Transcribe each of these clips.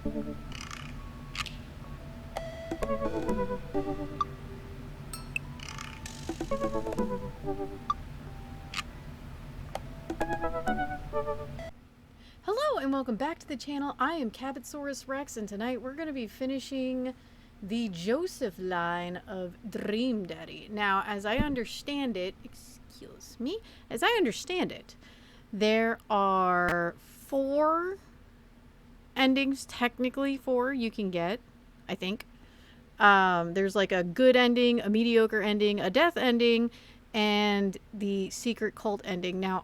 Hello and welcome back to the channel. I am Cabotsaurus Rex, and tonight we're going to be finishing the Joseph line of Dream Daddy. Now, as I understand it, there are 4 endings, technically 4 you can get, I think. There's like a good ending, a mediocre ending, a death ending, and the secret cult ending. Now,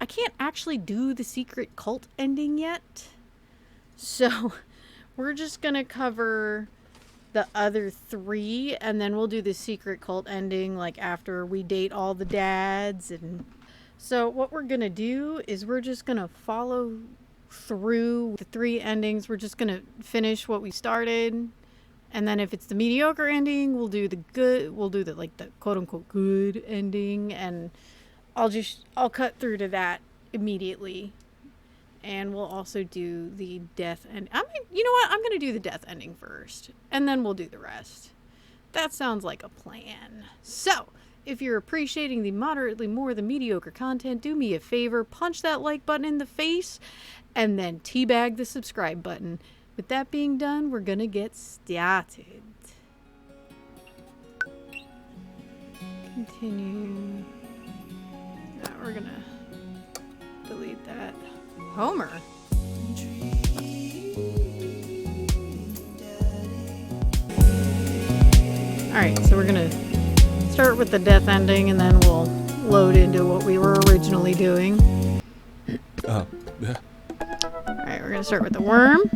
I can't actually do the secret cult ending yet, so we're just gonna cover the other 3, and then we'll do the secret cult ending like after we date all the dads. And so what we're gonna do is we're just gonna follow through the 3 endings. We're just gonna finish what we started, and then if it's the mediocre ending, we'll do the quote unquote good ending, and I'll cut through to that immediately, and we'll also do the death end. You know what? I'm going to do the death ending first, and then we'll do the rest. That sounds like a plan. So, if you're appreciating the moderately more than mediocre content, do me a favor, punch that like button in the face, and then teabag the subscribe button. With that being done, we're going to get started. Continue. We're gonna delete that. Homer. Alright, so we're gonna start with the death ending, and then we'll load into what we were originally doing. Alright, we're gonna start with the worm.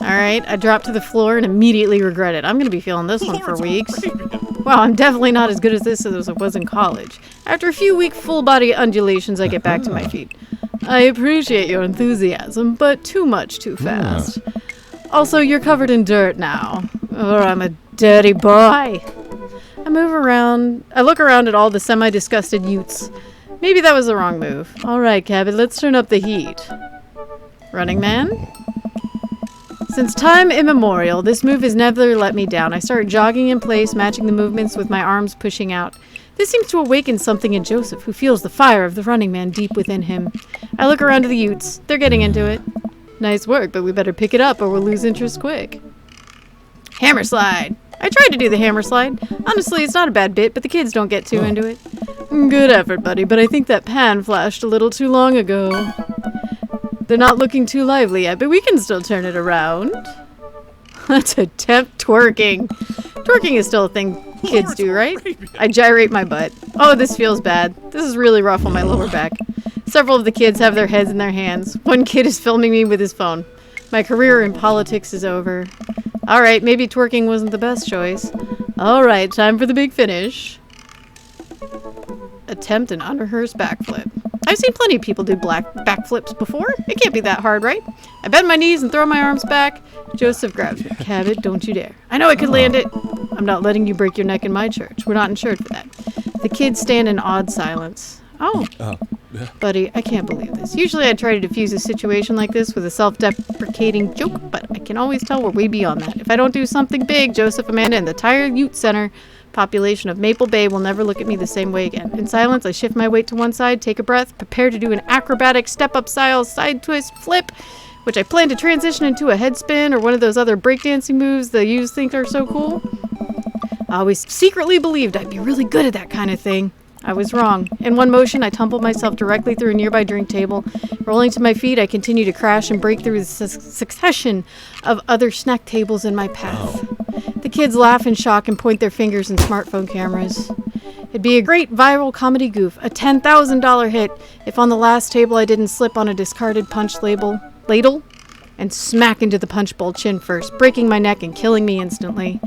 Alright, I dropped to the floor and immediately regret it. I'm gonna be feeling this one for weeks. Wow, I'm definitely not as good at this as I was in college. After a few weak full-body undulations, I get back to my feet. I appreciate your enthusiasm, but too much too fast. Also, you're covered in dirt now. Or I'm a dirty boy. I look around at all the semi-disgusted youths. Maybe that was the wrong move. Alright, Cabot, let's turn up the heat. Running Man? Since time immemorial, this move has never let me down. I start jogging in place, matching the movements with my arms pushing out. This seems to awaken something in Joseph, who feels the fire of the running man deep within him. I look around to the Utes. They're getting into it. Nice work, but we better pick it up or we'll lose interest quick. Hammer slide. I tried to do the hammer slide. Honestly, it's not a bad bit, but the kids don't get too into it. Good effort, buddy, but I think that pan flashed a little too long ago. They're not looking too lively yet, but we can still turn it around. Let's attempt twerking. Twerking is still a thing kids do, right? I gyrate my butt. Oh, this feels bad. This is really rough on my lower back. Several of the kids have their heads in their hands. One kid is filming me with his phone. My career in politics is over. Alright, maybe twerking wasn't the best choice. Alright, time for the big finish. Attempt an unrehearsed backflip. I've seen plenty of people do backflips before. It can't be that hard, right? I bend my knees and throw my arms back. Joseph grabs me. Cabot, don't you dare. I know I could land it. I'm not letting you break your neck in my church. We're not insured for that. The kids stand in awed silence. Oh. Buddy, I can't believe this. Usually I try to defuse a situation like this with a self-deprecating joke, but I can always tell we're way beyond that. If I don't do something big, Joseph, Amanda, and the entire Ute Center population of Maple Bay will never look at me the same way again. In silence, I shift my weight to one side, take a breath, prepare to do an acrobatic step-up style side twist flip, which I plan to transition into a head spin or one of those other breakdancing moves the youths think are so cool. I always secretly believed I'd be really good at that kind of thing. I was wrong. In one motion, I tumbled myself directly through a nearby drink table. Rolling to my feet, I continue to crash and break through the succession of other snack tables in my path. The kids laugh in shock and point their fingers in smartphone cameras. It'd be a great viral comedy goof, a $10,000 hit, if on the last table I didn't slip on a discarded punch ladle and smack into the punch bowl chin first, breaking my neck and killing me instantly.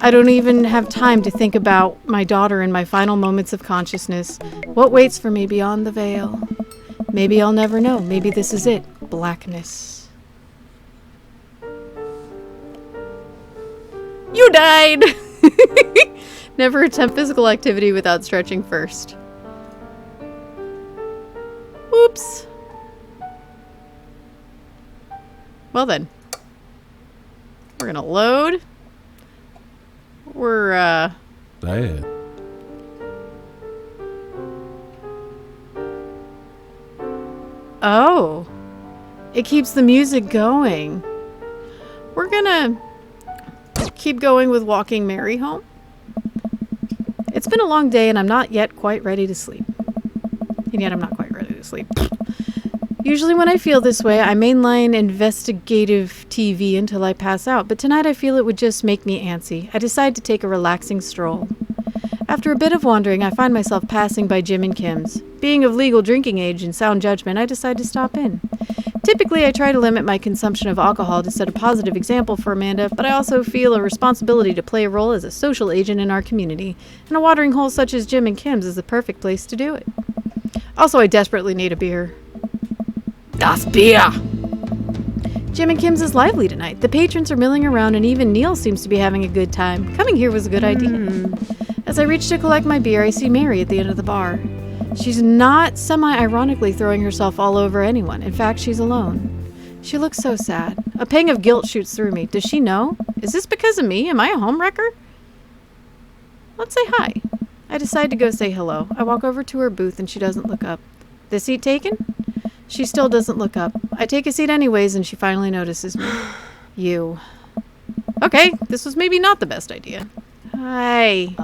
I don't even have time to think about my daughter in my final moments of consciousness. What waits for me beyond the veil? Maybe I'll never know. Maybe this is it. Blackness. You died! Never attempt physical activity without stretching first. Oops. Well then. We're gonna load. We're, Dad. Oh. It keeps the music going. We're gonna keep going with walking Mary home. It's been a long day and I'm not yet quite ready to sleep. And yet I'm not quite ready to sleep. Usually when I feel this way, I mainline investigative TV until I pass out, but tonight I feel it would just make me antsy. I decide to take a relaxing stroll. After a bit of wandering, I find myself passing by Jim and Kim's. Being of legal drinking age and sound judgment, I decide to stop in. Typically, I try to limit my consumption of alcohol to set a positive example for Amanda, but I also feel a responsibility to play a role as a social agent in our community, and a watering hole such as Jim and Kim's is the perfect place to do it. Also, I desperately need a beer. Das Bier! Jim and Kim's is lively tonight. The patrons are milling around and even Neil seems to be having a good time. Coming here was a good idea. As I reach to collect my beer, I see Mary at the end of the bar. She's not semi-ironically throwing herself all over anyone. In fact, she's alone. She looks so sad. A pang of guilt shoots through me. Does she know? Is this because of me? Am I a homewrecker? Let's say hi. I decide to go say hello. I walk over to her booth and she doesn't look up. The seat taken? She still doesn't look up. I take a seat anyways and she finally notices me. You. Okay, this was maybe not the best idea. Hi.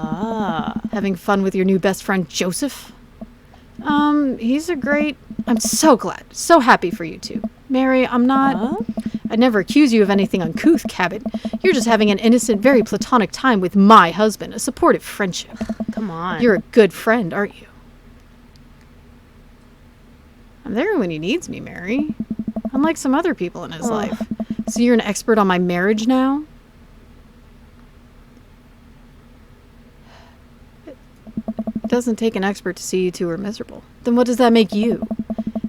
Having fun with your new best friend, Joseph? He's a great... I'm so glad. So happy for you two. Mary, I'm not... I'd never accuse you of anything uncouth, Cabot. You're just having an innocent, very platonic time with my husband. A supportive friendship. Come on. You're a good friend, aren't you? I'm there when he needs me, Mary. Unlike some other people in his life. So you're an expert on my marriage now? It doesn't take an expert to see you two are miserable. Then what does that make you?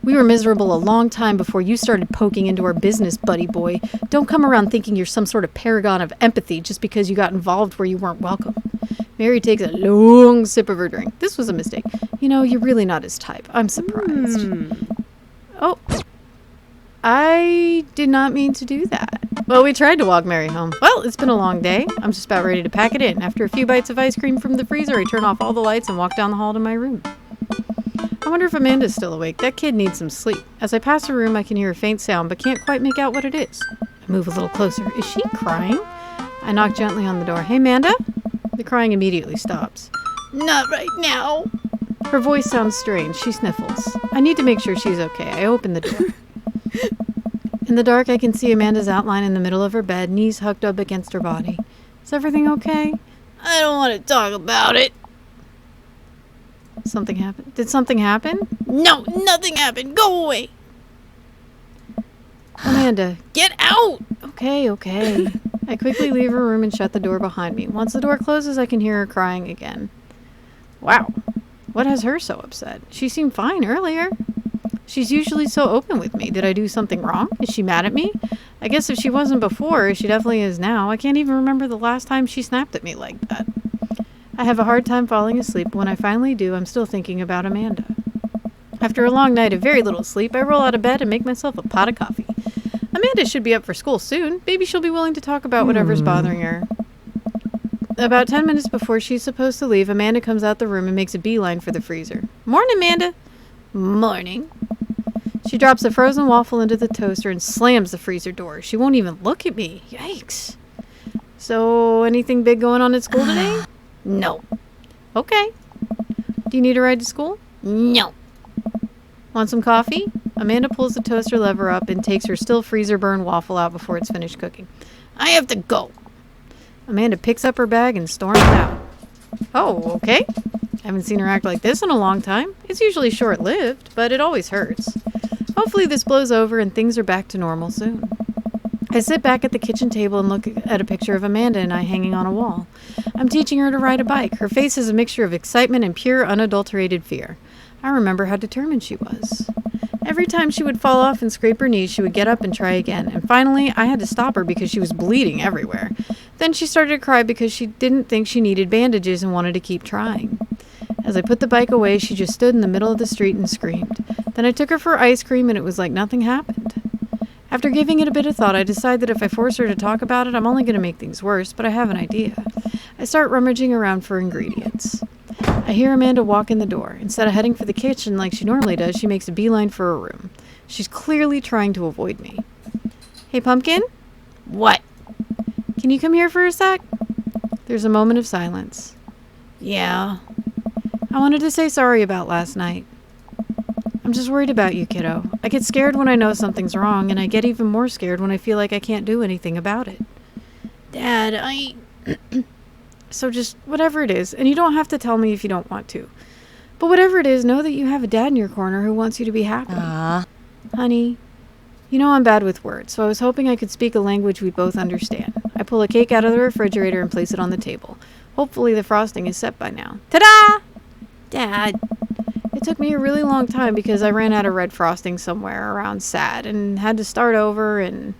We were miserable a long time before you started poking into our business, buddy boy. Don't come around thinking you're some sort of paragon of empathy just because you got involved where you weren't welcome. Mary takes a long sip of her drink. This was a mistake. You know, you're really not his type. I'm surprised. Oh. I did not mean to do that. Well, we tried to walk Mary home. Well, it's been a long day. I'm just about ready to pack it in. After a few bites of ice cream from the freezer, I turn off all the lights and walk down the hall to my room. I wonder if Amanda's still awake. That kid needs some sleep. As I pass her room, I can hear a faint sound, but can't quite make out what it is. I move a little closer. Is she crying? I knock gently on the door. Hey, Amanda? The crying immediately stops. Not right now. Her voice sounds strange. She sniffles. I need to make sure she's okay. I open the door. In the dark, I can see Amanda's outline in the middle of her bed, knees hugged up against her body. Is everything okay? I don't want to talk about it. Something happened? Did something happen? No, nothing happened. Go away. Amanda, get out! Okay. I quickly leave her room and shut the door behind me. Once the door closes, I can hear her crying again. Wow. What has her so upset? She seemed fine earlier. She's usually so open with me. Did I do something wrong? Is she mad at me? I guess if she wasn't before, she definitely is now. I can't even remember the last time she snapped at me like that. I have a hard time falling asleep, but when I finally do, I'm still thinking about Amanda. After a long night of very little sleep, I roll out of bed and make myself a pot of coffee. Amanda should be up for school soon. Maybe she'll be willing to talk about whatever's bothering her. About 10 minutes before she's supposed to leave, Amanda comes out the room and makes a beeline for the freezer. Morning, Amanda. Morning. She drops a frozen waffle into the toaster and slams the freezer door. She won't even look at me. Yikes. So, anything big going on at school today? No. Okay. Do you need a ride to school? No. Want some coffee? Amanda pulls the toaster lever up and takes her still freezer burn waffle out before it's finished cooking. I have to go. Amanda picks up her bag and storms out. Oh, okay. Haven't seen her act like this in a long time. It's usually short-lived, but it always hurts. Hopefully this blows over and things are back to normal soon. I sit back at the kitchen table and look at a picture of Amanda and I hanging on a wall. I'm teaching her to ride a bike. Her face is a mixture of excitement and pure, unadulterated fear. I remember how determined she was. Every time she would fall off and scrape her knees, she would get up and try again. And finally, I had to stop her because she was bleeding everywhere. Then she started to cry because she didn't think she needed bandages and wanted to keep trying. As I put the bike away, she just stood in the middle of the street and screamed. Then I took her for ice cream and it was like nothing happened. After giving it a bit of thought, I decide that if I force her to talk about it, I'm only going to make things worse, but I have an idea. I start rummaging around for ingredients. I hear Amanda walk in the door. Instead of heading for the kitchen like she normally does, she makes a beeline for her room. She's clearly trying to avoid me. Hey, Pumpkin? What? Can you come here for a sec? There's a moment of silence. Yeah. I wanted to say sorry about last night. I'm just worried about you, kiddo. I get scared when I know something's wrong, and I get even more scared when I feel like I can't do anything about it. Dad, So just whatever it is, and you don't have to tell me if you don't want to. But whatever it is, know that you have a dad in your corner who wants you to be happy. Honey, you know I'm bad with words, so I was hoping I could speak a language we both understand. I pull a cake out of the refrigerator and place it on the table. Hopefully the frosting is set by now. Ta-da! Dad. It took me a really long time because I ran out of red frosting somewhere around SAD and had to start over and...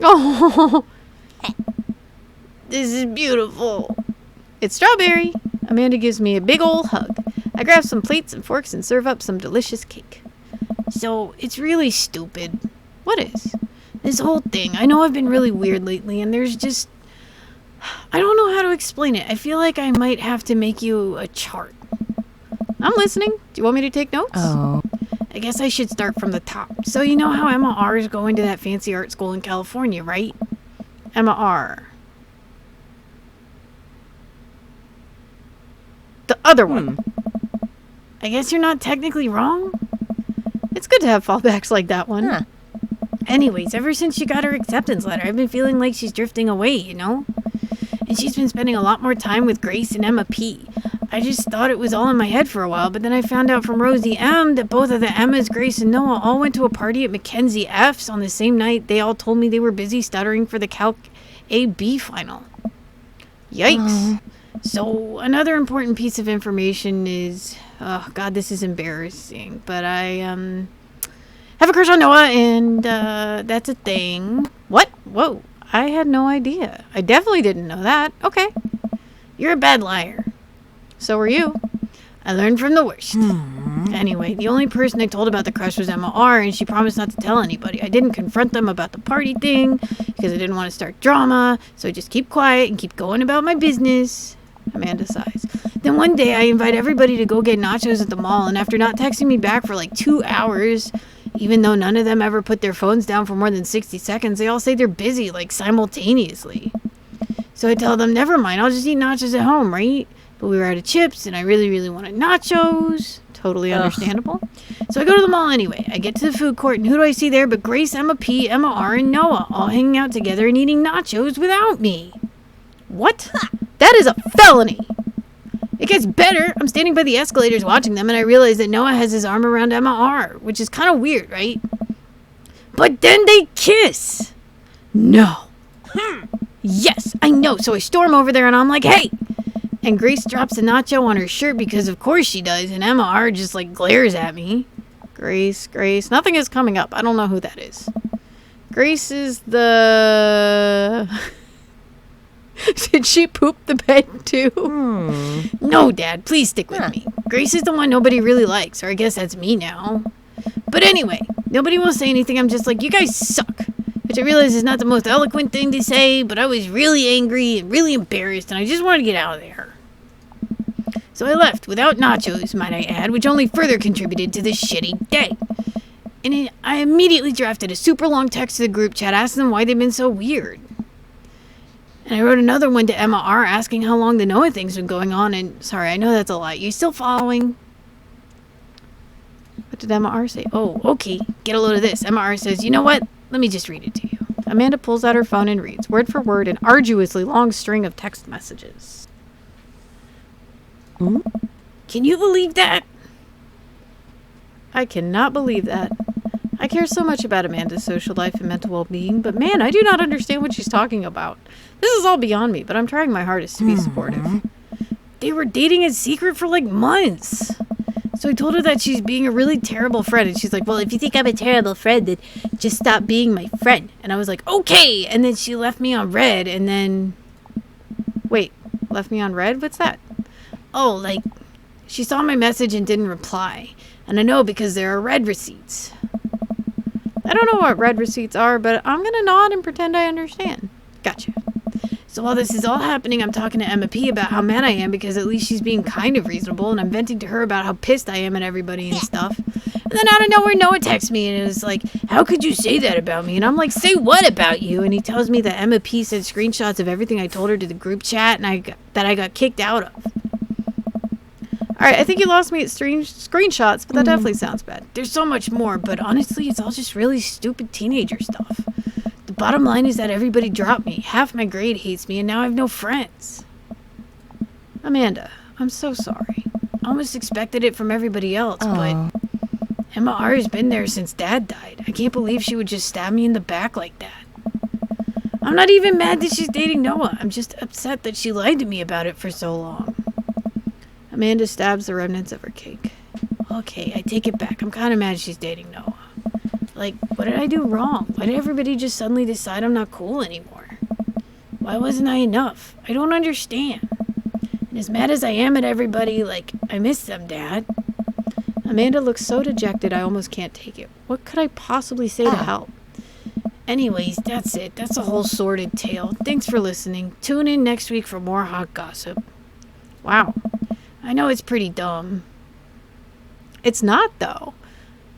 Oh! This is beautiful. It's strawberry. Amanda gives me a big old hug. I grab some plates and forks and serve up some delicious cake. So, it's really stupid. What is? This whole thing. I know I've been really weird lately, and there's just... I don't know how to explain it. I feel like I might have to make you a chart. I'm listening. Do you want me to take notes? Oh. I guess I should start from the top. So you know how Emma R is going to that fancy art school in California, right? Emma R. The other one. I guess you're not technically wrong. It's good to have fallbacks like that one. Huh. Anyways, ever since she got her acceptance letter, I've been feeling like she's drifting away, you know? And she's been spending a lot more time with Grace and Emma P. I just thought it was all in my head for a while, but then I found out from Rosie M that both of the Emmas, Grace and Noah, all went to a party at Mackenzie F's on the same night. They all told me they were busy stuttering for the Calc AB final. Yikes. So, another important piece of information is... Oh, God, this is embarrassing. But I, have a crush on Noah, and, that's a thing. What? Whoa. I had no idea. I definitely didn't know that. Okay. You're a bad liar. So are you. I learned from the worst. Anyway, the only person I told about the crush was Emma R, and she promised not to tell anybody. I didn't confront them about the party thing, because I didn't want to start drama, so I just keep quiet and keep going about my business. Amanda sighs. Then one day I invite everybody to go get nachos at the mall, and after not texting me back for like 2 hours, even though none of them ever put their phones down for more than 60 seconds, they all say they're busy, like simultaneously. So I tell them, never mind, I'll just eat nachos at home, right? But we were out of chips, and I really, really wanted nachos. Totally understandable. So I go to the mall anyway. I get to the food court, and who do I see there but Grace, Emma P, Emma R, and Noah, all hanging out together and eating nachos without me. What? That is a felony! It gets better. I'm standing by the escalators watching them, and I realize that Noah has his arm around Emma R, which is kind of weird, right? But then they kiss! No. Yes, I know. So I storm over there, and I'm like, hey! And Grace drops a nacho on her shirt because of course she does, and Emma R just like glares at me. Grace. Nothing is coming up. I don't know who that is. Grace is the... Did she poop the bed too? No, Dad, please stick with me. Grace is the one nobody really likes, or I guess that's me now. But anyway, nobody will say anything. I'm just like, you guys suck. Which I realize is not the most eloquent thing to say, but I was really angry and really embarrassed, and I just wanted to get out of there. So I left without nachos, might I add, which only further contributed to this shitty day. And I immediately drafted a super long text to the group chat asking them why they've been so weird. And I wrote another one to Emma R asking how long the Noah thing's been going on, and sorry, I know that's a lot. You still following? What did Emma R say? Oh, okay, get a load of this. Emma R says, you know what? Let me just read it to you. Amanda pulls out her phone and reads, word for word, an arduously long string of text messages. Can you believe that? I cannot believe that. I care so much about Amanda's social life and mental well-being, but man, I do not understand what she's talking about. This is all beyond me, but I'm trying my hardest to be supportive. They were dating in secret for like months. So I told her that she's being a really terrible friend, and she's like, well, if you think I'm a terrible friend, then just stop being my friend. And I was like, okay, and then she left me on red, and then... Wait, left me on red? What's that? Oh, like, she saw my message and didn't reply. And I know because there are red receipts. I don't know what read receipts are, but I'm going to nod and pretend I understand. Gotcha. So while this is all happening, I'm talking to Emma P about how mad I am because at least she's being kind of reasonable, and I'm venting to her about how pissed I am at everybody and stuff. And then out of nowhere, Noah texts me and is like, how could you say that about me? And I'm like, say what about you? And he tells me that Emma P sent screenshots of everything I told her to the group chat and that I got kicked out of. Alright, I think you lost me at screenshots, but that definitely sounds bad. There's so much more, but honestly, it's all just really stupid teenager stuff. The bottom line is that everybody dropped me. Half my grade hates me, and now I have no friends. Amanda, I'm so sorry. I almost expected it from everybody else, but Emma R has been there since Dad died. I can't believe she would just stab me in the back like that. I'm not even mad that she's dating Noah. I'm just upset that she lied to me about it for so long. Amanda stabs the remnants of her cake. Okay, I take it back. I'm kind of mad she's dating Noah. Like, what did I do wrong? Why did everybody just suddenly decide I'm not cool anymore? Why wasn't I enough? I don't understand. And as mad as I am at everybody, like, I miss them, Dad. Amanda looks so dejected I almost can't take it. What could I possibly say to help? Anyways, that's it. That's a whole sordid tale. Thanks for listening. Tune in next week for more hot gossip. Wow. I know it's pretty dumb. It's not, though.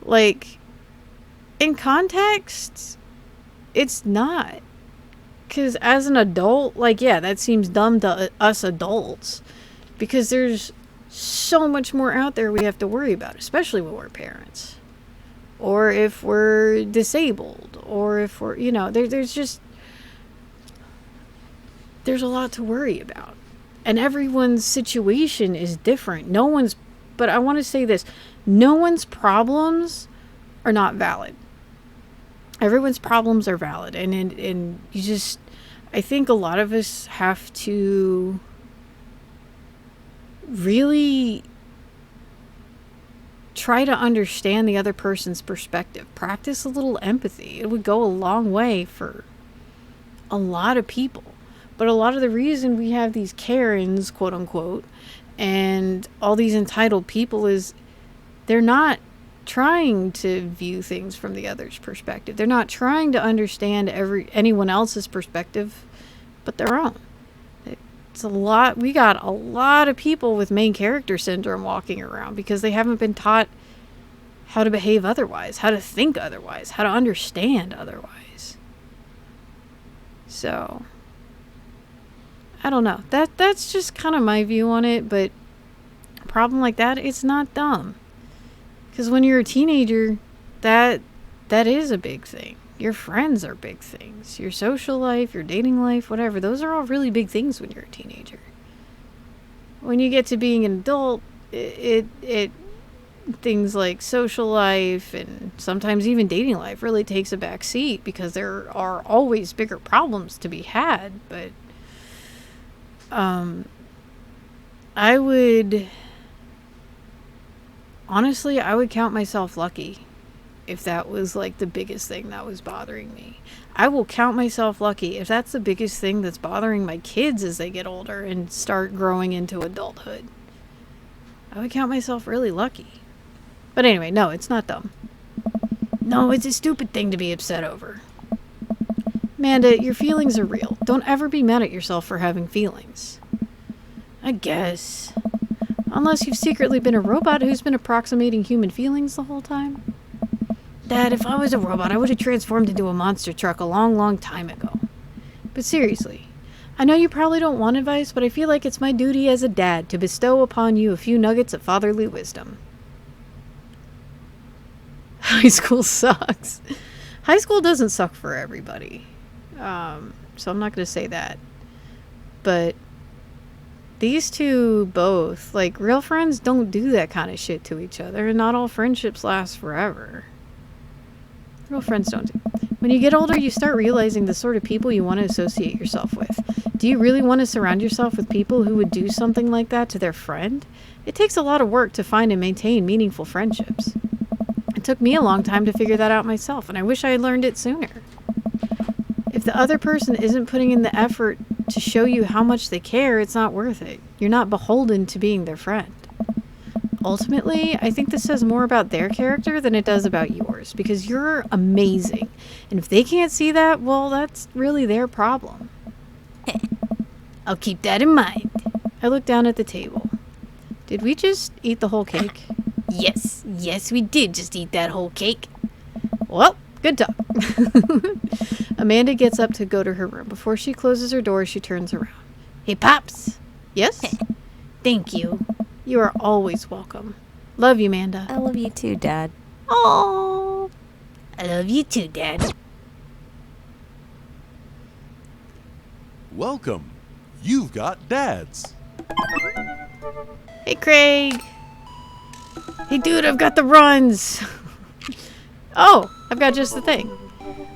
Like, in context, it's not. Because as an adult, like, yeah, that seems dumb to us adults. Because there's so much more out there we have to worry about, especially when we're parents. Or if we're disabled. Or if we're, you know, there's a lot to worry about. And everyone's situation is different. But I want to say this. No one's problems are not valid. Everyone's problems are valid. And you just, I think a lot of us have to really try to understand the other person's perspective. Practice a little empathy. It would go a long way for a lot of people. But a lot of the reason we have these Karens, quote unquote, and all these entitled people is they're not trying to view things from the other's perspective. They're not trying to understand anyone else's perspective but their own. It's a lot. We got a lot of people with main character syndrome walking around because they haven't been taught how to behave otherwise, how to think otherwise, how to understand otherwise. So I don't know. That's just kind of my view on it, but a problem like that, it's not dumb. Because when you're a teenager, that is a big thing. Your friends are big things. Your social life, your dating life, whatever. Those are all really big things when you're a teenager. When you get to being an adult, things like social life and sometimes even dating life really takes a back seat because there are always bigger problems to be had. But I would count myself lucky if that was like the biggest thing that was bothering me. I will count myself lucky if that's the biggest thing that's bothering my kids as they get older and start growing into adulthood. I would count myself really lucky. But anyway, no, it's not dumb. No, it's a stupid thing to be upset over. Amanda, your feelings are real. Don't ever be mad at yourself for having feelings. I guess. Unless you've secretly been a robot who's been approximating human feelings the whole time. Dad, if I was a robot, I would have transformed into a monster truck a long, long time ago. But seriously, I know you probably don't want advice, but I feel like it's my duty as a dad to bestow upon you a few nuggets of fatherly wisdom. High school sucks. High school doesn't suck for everybody. So I'm not going to say that. But these two both, like, real friends don't do that kind of shit to each other, and not all friendships last forever. Real friends don't do. When you get older, you start realizing the sort of people you want to associate yourself with. Do you really want to surround yourself with people who would do something like that to their friend? It takes a lot of work to find and maintain meaningful friendships. It took me a long time to figure that out myself, and I wish I had learned it sooner. If the other person isn't putting in the effort to show you how much they care, it's not worth it. You're not beholden to being their friend. Ultimately, I think this says more about their character than it does about yours. yours because you're amazing. And if they can't see that, well, that's really their problem. I'll keep that in mind. I looked down at the table. Did we just eat the whole cake? Yes, we did just eat that whole cake. Well, good talk. Amanda gets up to go to her room. Before she closes her door, she turns around. Hey, Pops. Yes? Thank you. You are always welcome. Love you, Amanda. I love you too, Dad. Oh, I love you too, Dad. Welcome. You've got dads. Hey, Craig. Hey, dude, I've got the runs. Oh, I've got just the thing.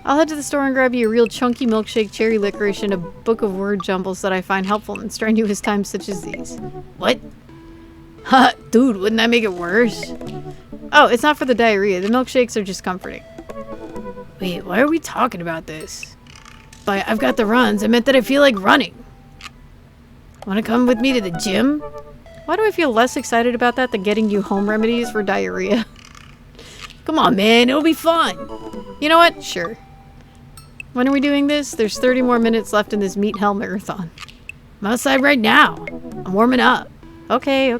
I'll head to the store and grab you a real chunky milkshake, cherry licorice, and a book of word jumbles that I find helpful in strenuous times such as these. What? Ha, dude, wouldn't that make it worse? Oh, it's not for the diarrhea. The milkshakes are just comforting. Wait, why are we talking about this? By I've got the runs, I meant that I feel like running. Want to come with me to the gym? Why do I feel less excited about that than getting you home remedies for diarrhea? Come on, man, it'll be fun. You know what? Sure. When are we doing this? There's 30 more minutes left in this Meat Hell marathon. I'm outside right now. I'm warming up. Okay.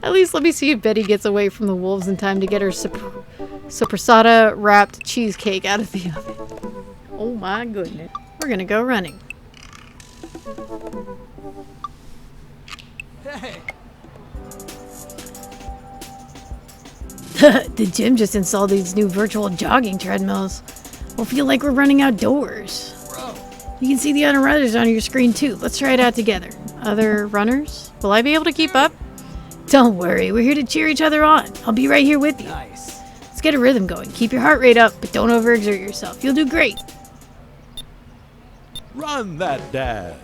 At least let me see if Betty gets away from the wolves in time to get her sopressata wrapped cheesecake out of the oven. Oh my goodness. We're gonna go running. Hey. The gym just installed these new virtual jogging treadmills. We'll feel like we're running outdoors. Bro. You can see the other runners on your screen too. Let's try it out together. Other runners? Will I be able to keep up? Don't worry, we're here to cheer each other on. I'll be right here with you. Nice. Let's get a rhythm going. Keep your heart rate up, but don't overexert yourself. You'll do great. Run that dad.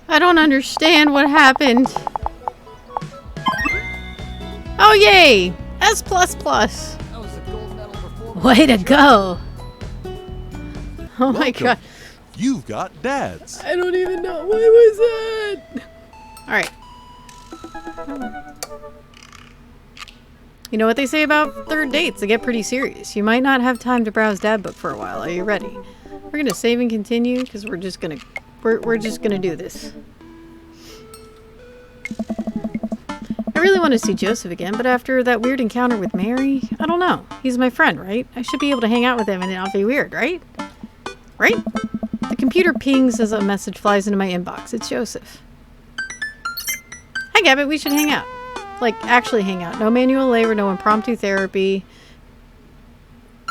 I don't understand what happened. Oh, yay! S++. That was a gold medal performance. Way to go. Oh my Welcome. god. You've got dads. I don't even know. What was that? Alright. You know what they say about third dates? They get pretty serious. You might not have time to browse Dad Book for a while. Are you ready? We're gonna save and continue because we're just gonna do this. I really want to see Joseph again, but after that weird encounter with Mary, I don't know. He's my friend, right? I should be able to hang out with him and it not be weird, right? Right? The computer pings as a message flies into my inbox. It's Joseph. Hi, Gabbit. We should hang out. Like, actually hang out. No manual labor, no impromptu therapy.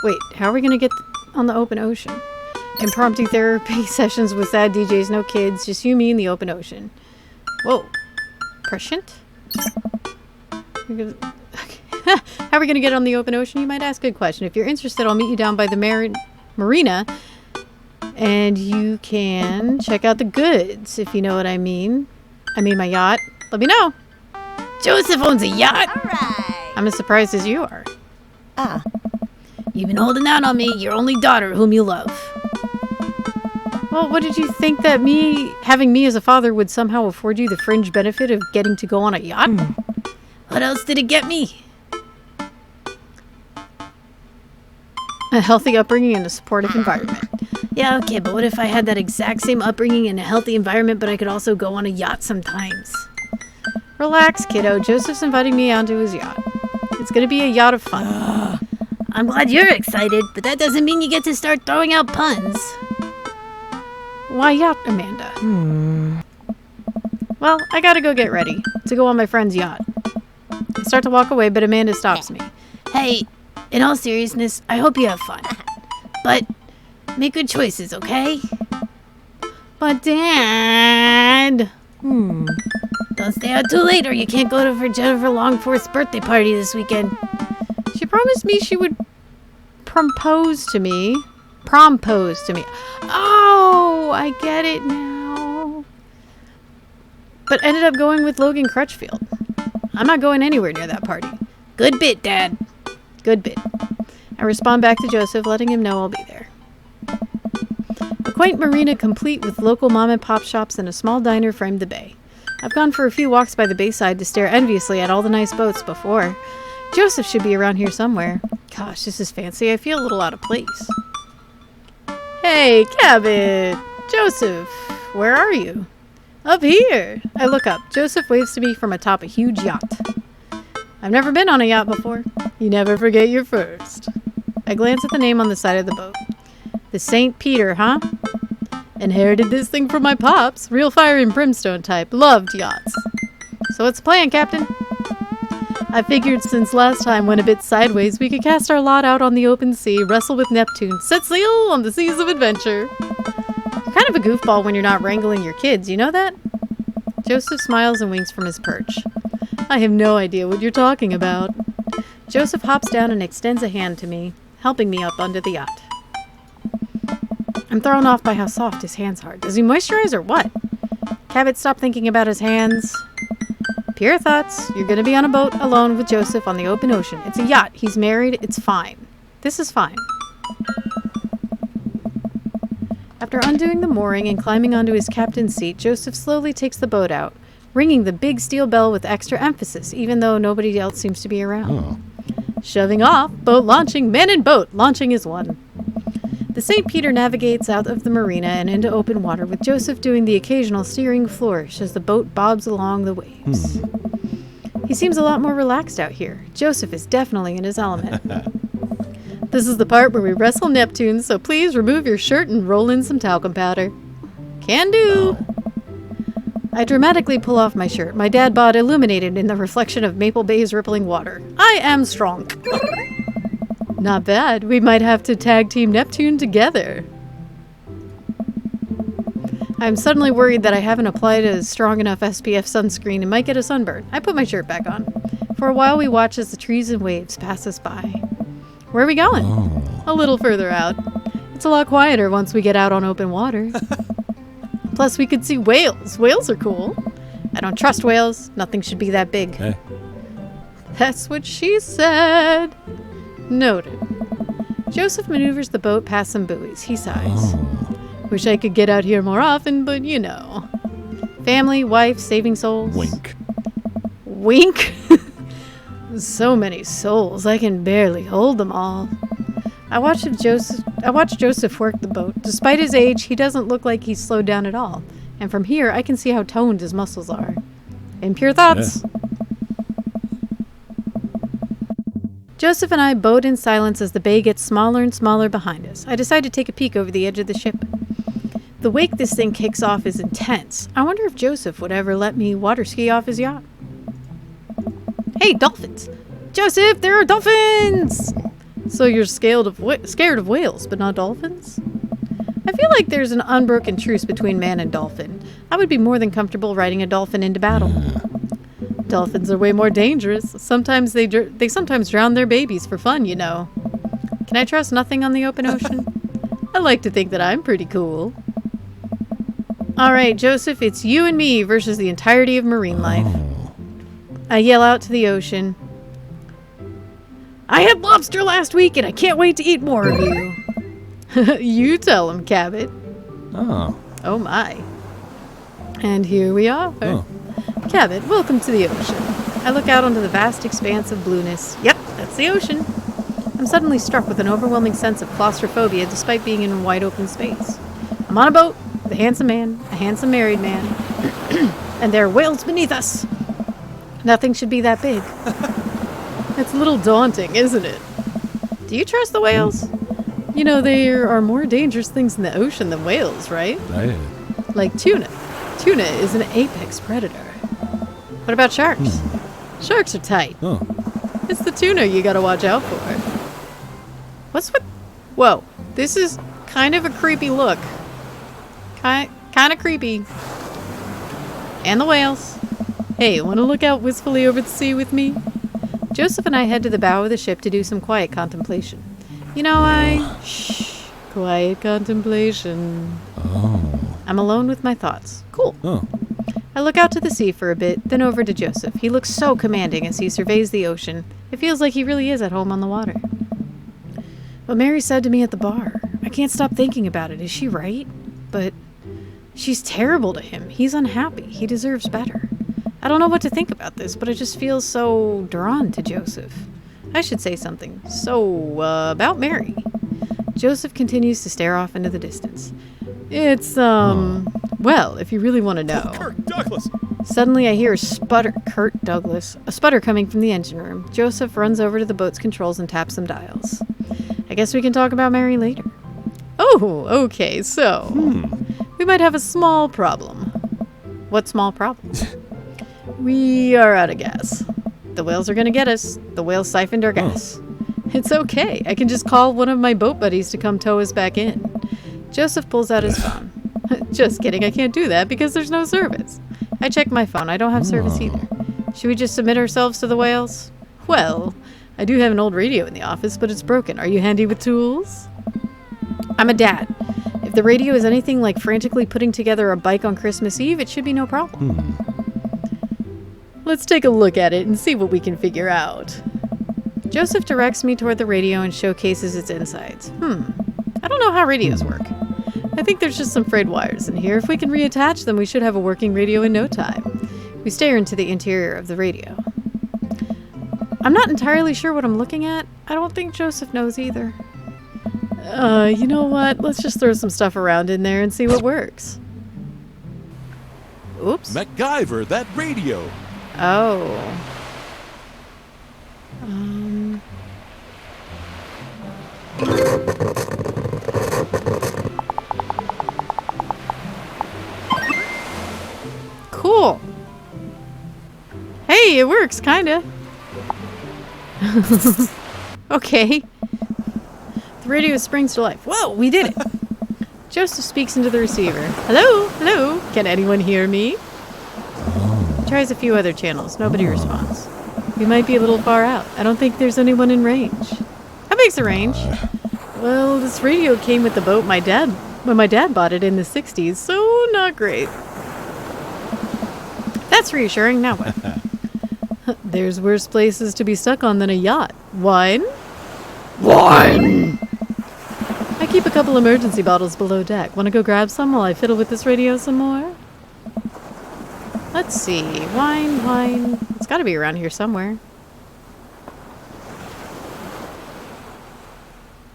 Wait, how are we going to get on the open ocean? Impromptu therapy sessions with sad DJs, no kids, just you, me, and the open ocean. Whoa. Prescient? How are we going to get on the open ocean, you might ask? Good question. If you're interested, I'll meet you down by the marina, and you can check out the goods, if you know what I mean. I mean my yacht. Let me know. Joseph owns a yacht. All right. I'm as surprised as you are. Ah, You've been holding out on me, your only daughter whom you love. Well, what did you think that having me as a father would somehow afford you the fringe benefit of getting to go on a yacht? What else did it get me? A healthy upbringing and a supportive environment. Yeah, okay, but what if I had that exact same upbringing in a healthy environment, but I could also go on a yacht sometimes? Relax, kiddo. Joseph's inviting me onto his yacht. It's going to be a yacht of fun. I'm glad you're excited, but that doesn't mean you get to start throwing out puns. Why yacht, Amanda? Well, I gotta go get ready to go on my friend's yacht. I start to walk away, but Amanda stops me. Hey, in all seriousness, I hope you have fun. But make good choices, okay? But Dad... Don't stay out too late or you can't go to Jennifer Longforth's birthday party this weekend. She promised me she would propose to me. Prompose to me. Oh, I get it now. But ended up going with Logan Crutchfield. I'm not going anywhere near that party. Good bit, Dad. Good bit. I respond back to Joseph, letting him know I'll be there. A quaint marina complete with local mom-and-pop shops and a small diner framed the bay. I've gone for a few walks by the bayside to stare enviously at all the nice boats before. Joseph should be around here somewhere. Gosh, this is fancy. I feel a little out of place. Hey, Cabot! Joseph, where are you? Up here! I look up. Joseph waves to me from atop a huge yacht. I've never been on a yacht before. You never forget your first. I glance at the name on the side of the boat. The St. Peter, huh? Inherited this thing from my pops. Real fire and brimstone type. Loved yachts. So what's the plan, Captain? I figured since last time went a bit sideways, we could cast our lot out on the open sea, wrestle with Neptune, set sail on the seas of adventure. You're kind of a goofball when you're not wrangling your kids, you know that? Joseph smiles and winks from his perch. I have no idea what you're talking about. Joseph hops down and extends a hand to me, helping me up onto the yacht. I'm thrown off by how soft his hands are. Does he moisturize or what? Cabot stopped thinking about his hands. Pure thoughts. You're going to be on a boat alone with Joseph on the open ocean. It's a yacht. He's married. It's fine. This is fine. After undoing the mooring and climbing onto his captain's seat, Joseph slowly takes the boat out, ringing the big steel bell with extra emphasis, even though nobody else seems to be around. Oh. Shoving off, boat launching, man in boat, launching is one. The St. Peter navigates out of the marina and into open water, with Joseph doing the occasional steering flourish as the boat bobs along the waves. He seems a lot more relaxed out here. Joseph is definitely in his element. This is the part where we wrestle Neptune, so please remove your shirt and roll in some talcum powder. Can do! I dramatically pull off my shirt, my dad bod illuminated in the reflection of Maple Bay's rippling water. I am strong. Not bad. We might have to tag team Neptune together. I'm suddenly worried that I haven't applied a strong enough SPF sunscreen and might get a sunburn. I put my shirt back on. For a while we watch as the trees and waves pass us by. Where are we going? A little further out. It's a lot quieter once we get out on open water. Plus we could see whales. Whales are cool. I don't trust whales. Nothing should be that big. Hey. That's what she said. Noted. Joseph maneuvers the boat past some buoys. He sighs. Wish I could get out here more often, but you know. Family, wife, saving souls. Wink. Wink? So many souls, I can barely hold them all. I watched Joseph work the boat. Despite his age, he doesn't look like he's slowed down at all. And from here, I can see how toned his muscles are. In pure thoughts. Yeah. Joseph and I boat in silence as the bay gets smaller and smaller behind us. I decide to take a peek over the edge of the ship. The wake this thing kicks off is intense. I wonder if Joseph would ever let me water ski off his yacht. Hey, dolphins! Joseph, there are dolphins! So you're scared of whales, but not dolphins? I feel like there's an unbroken truce between man and dolphin. I would be more than comfortable riding a dolphin into battle. Dolphins are way more dangerous. Sometimes they sometimes drown their babies for fun, you know. Can I trust nothing on the open ocean? I like to think that I'm pretty cool. All right, Joseph, it's you and me versus the entirety of marine life. I yell out to the ocean. I had lobster last week and I can't wait to eat more of you. You tell him, Cabot. Oh. Oh my. And here we are. Oh. Cabot, welcome to the ocean. I look out onto the vast expanse of blueness. Yep, that's the ocean. I'm suddenly struck with an overwhelming sense of claustrophobia despite being in wide open space. I'm on a boat with a handsome man, a handsome married man, and there are whales beneath us. Nothing should be that big. It's a little daunting, isn't it? Do you trust the whales? You know, there are more dangerous things in the ocean than whales, right? Hey. Like tuna. Tuna is an apex predator. What about sharks? Sharks are tight. Oh. It's the tuna you gotta watch out for. What's with... Whoa. This is kind of a creepy look. Kind of creepy. And the whales. Hey, wanna look out wistfully over the sea with me? Joseph and I head to the bow of the ship to do some quiet contemplation. You know, Shh. Quiet contemplation. Oh. I'm alone with my thoughts. Cool. Oh. I look out to the sea for a bit, then over to Joseph. He looks so commanding as he surveys the ocean. It feels like he really is at home on the water. What Mary said to me at the bar. I can't stop thinking about it. Is she right? But she's terrible to him. He's unhappy. He deserves better. I don't know what to think about this, but I just feel so drawn to Joseph. I should say something. So, about Mary. Joseph continues to stare off into the distance. It's, well, if you really want to know. Kirk Douglas! Suddenly I hear a sputter. Kurt Douglas. A sputter coming from the engine room. Joseph runs over to the boat's controls and taps some dials. I guess we can talk about Mary later. Oh, okay, so. We might have a small problem. What small problem? We are out of gas. The whales are gonna get us. The whales siphoned our gas. It's okay. I can just call one of my boat buddies to come tow us back in. Joseph pulls out his phone. Just kidding, I can't do that because there's no service. I check my phone. I don't have service either. Should we just submit ourselves to the whales? Well, I do have an old radio in the office, but it's broken. Are you handy with tools? I'm a dad. If the radio is anything like frantically putting together a bike on Christmas Eve, it should be no problem. Let's take a look at it and see what we can figure out. Joseph directs me toward the radio and showcases its insides. I don't know how radios work. I think there's just some frayed wires in here. If we can reattach them, we should have a working radio in no time. We stare into the interior of the radio. I'm not entirely sure what I'm looking at. I don't think Joseph knows either. You know what? Let's just throw some stuff around in there and see what works. Oops. MacGyver, that radio! Oh. Cool. Hey, it works, kinda. Okay. The radio springs to life. Whoa, we did it. Joseph speaks into the receiver. Hello? Hello? Can anyone hear me? Tries a few other channels. Nobody responds. We might be a little far out. I don't think there's anyone in range. How big's the range? Well, this radio came with the boat when my dad bought it in the 60s, so not great. That's reassuring. Now what? There's worse places to be stuck on than a yacht. Wine? Wine! I keep a couple emergency bottles below deck. Want to go grab some while I fiddle with this radio some more? Let's see. Wine. It's got to be around here somewhere.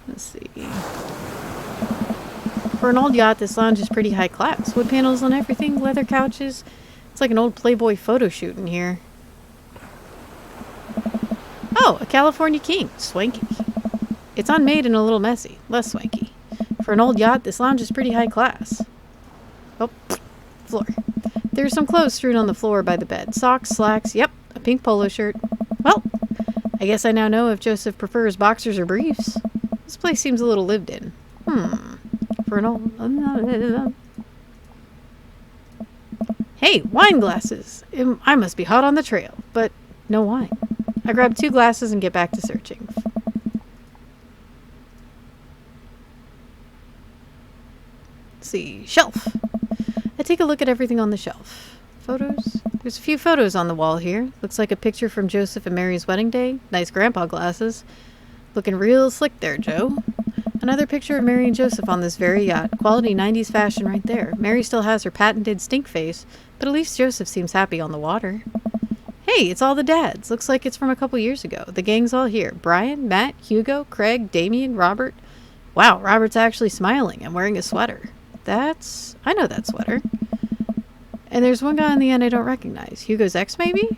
Let's see. For an old yacht, this lounge is pretty high class. Wood panels on everything, leather couches. It's like an old Playboy photo shoot in here. Oh, a California King. Swanky. It's unmade and a little messy. Less swanky. For an old yacht, this lounge is pretty high class. Oh, floor. There are some clothes strewn on the floor by the bed. Socks, slacks, yep, a pink polo shirt. Well, I guess I now know if Joseph prefers boxers or briefs. This place seems a little lived in. For an old... Hey, wine glasses! I must be hot on the trail, but no wine. I grab 2 glasses and get back to searching. Let's see, shelf. I take a look at everything on the shelf. Photos? There's a few photos on the wall here. Looks like a picture from Joseph and Mary's wedding day. Nice grandpa glasses. Looking real slick there, Joe. Another picture of Mary and Joseph on this very yacht. Quality 90s fashion right there. Mary still has her patented stink face, but at least Joseph seems happy on the water. Hey, it's all the dads. Looks like it's from a couple years ago. The gang's all here. Brian, Matt, Hugo, Craig, Damien, Robert. Wow, Robert's actually smiling and wearing a sweater. I know that sweater. And there's one guy in the end I don't recognize. Hugo's ex, maybe?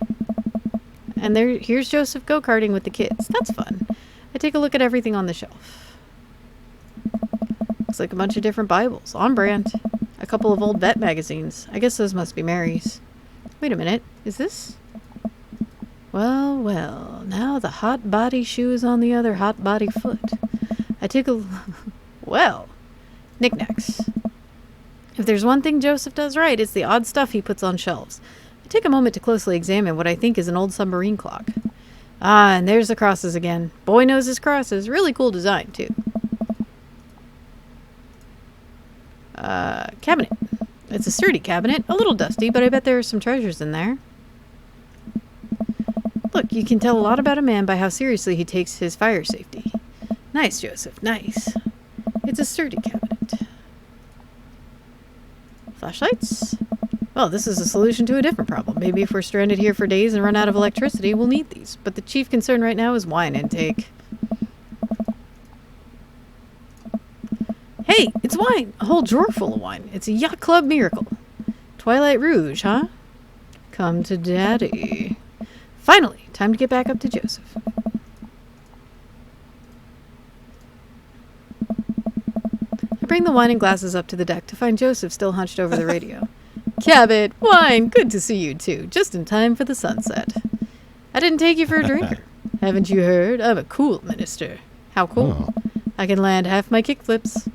And here's Joseph go-karting with the kids. That's fun. I take a look at everything on the shelf. Looks like a bunch of different Bibles. On brand. A couple of old vet magazines. I guess those must be Mary's. Wait a minute. Is this? Well. Now the hot body shoe is on the other hot body foot. I take a... Well. Knickknacks. If there's one thing Joseph does right, it's the odd stuff he puts on shelves. I take a moment to closely examine what I think is an old submarine clock. Ah, and there's the crosses again. Boy knows his crosses. Really cool design, too. Cabinet. It's a sturdy cabinet, a little dusty, but I bet there are some treasures in there. Look, you can tell a lot about a man by how seriously he takes his fire safety. Nice, Joseph, nice. It's a sturdy cabinet. Flashlights? Well, this is a solution to a different problem. Maybe if we're stranded here for days and run out of electricity, we'll need these. But the chief concern right now is wine intake. Hey, it's wine! A whole drawer full of wine. It's a yacht club miracle. Twilight Rouge, huh? Come to Daddy. Finally, time to get back up to Joseph. I bring the wine and glasses up to the deck to find Joseph still hunched over the radio. Cabot, wine, good to see you too. Just in time for the sunset. I didn't take you for a drinker. Haven't you heard? I'm a cool minister. How cool. I can land half my kickflips.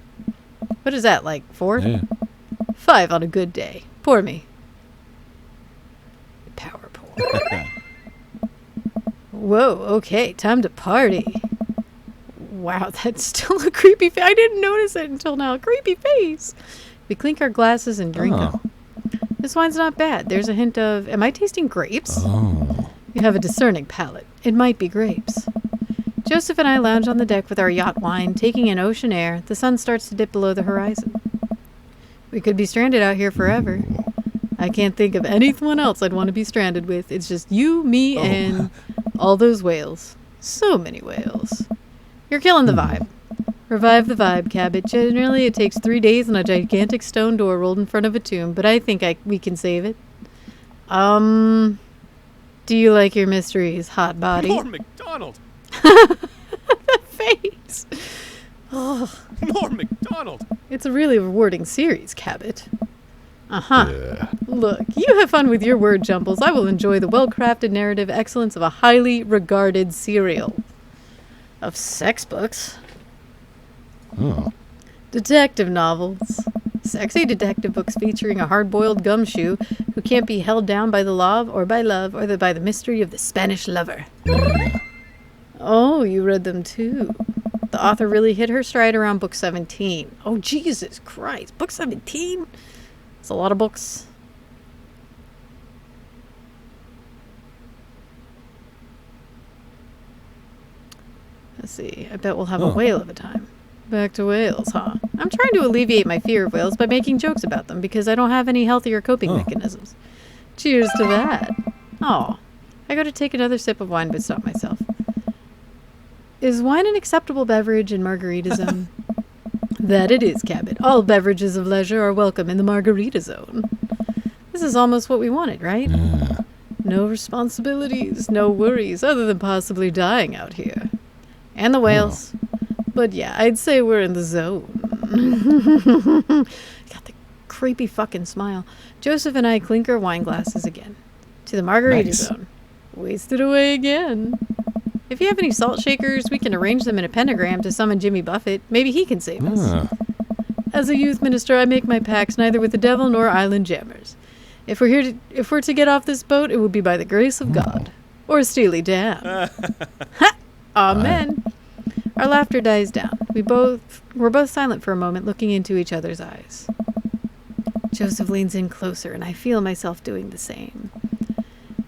What is that, like 4? Yeah. 5 on a good day. Pour me. Power pour. Whoa, okay, time to party. Wow, that's still a creepy face. I didn't notice it until now. Creepy face. We clink our glasses and drink them. This wine's not bad. There's a hint of... Am I tasting grapes? Oh. You have a discerning palate. It might be grapes. Joseph and I lounge on the deck with our yacht wine, taking in ocean air. The sun starts to dip below the horizon. We could be stranded out here forever. I can't think of anyone else I'd want to be stranded with. It's just you, me, and all those whales. So many whales. You're killing the vibe. Revive the vibe, Cabot. Generally, it takes 3 days and a gigantic stone door rolled in front of a tomb, but I think we can save it. Do you like your mysteries, hot body? More McDonald! The face! Oh, More McDonald! it's a really rewarding series, Cabot. Uh-huh. Yeah. Look, you have fun with your word jumbles. I will enjoy the well-crafted narrative excellence of a highly regarded serial. Of sex books. Oh. Detective novels. Sexy detective books featuring a hard-boiled gumshoe who can't be held down by the law or by love or by the mystery of the Spanish lover. Oh, you read them too. The author really hit her stride around book 17. Oh, Jesus Christ. Book 17? It's a lot of books. Let's see. I bet we'll have a whale of a time. Back to whales, huh? I'm trying to alleviate my fear of whales by making jokes about them because I don't have any healthier coping mechanisms. Cheers to that. Oh, I go to take another sip of wine but stop myself. Is wine an acceptable beverage in Margarita Zone? That it is, Cabot. All beverages of leisure are welcome in the Margarita Zone. This is almost what we wanted, right? No responsibilities, no worries, other than possibly dying out here. And the whales. But yeah, I'd say we're in the zone. Got the creepy fucking smile. Joseph and I clink our wine glasses again. To the Margarita Zone. Wasted away again. If you have any salt shakers, we can arrange them in a pentagram to summon Jimmy Buffett. Maybe he can save us. As a youth minister, I make my pacts neither with the devil nor island jammers. If we're to get off this boat, it will be by the grace of God. Or a Steely Dan. Ha! Amen. Our laughter dies down. We're both silent for a moment, looking into each other's eyes. Joseph leans in closer, and I feel myself doing the same.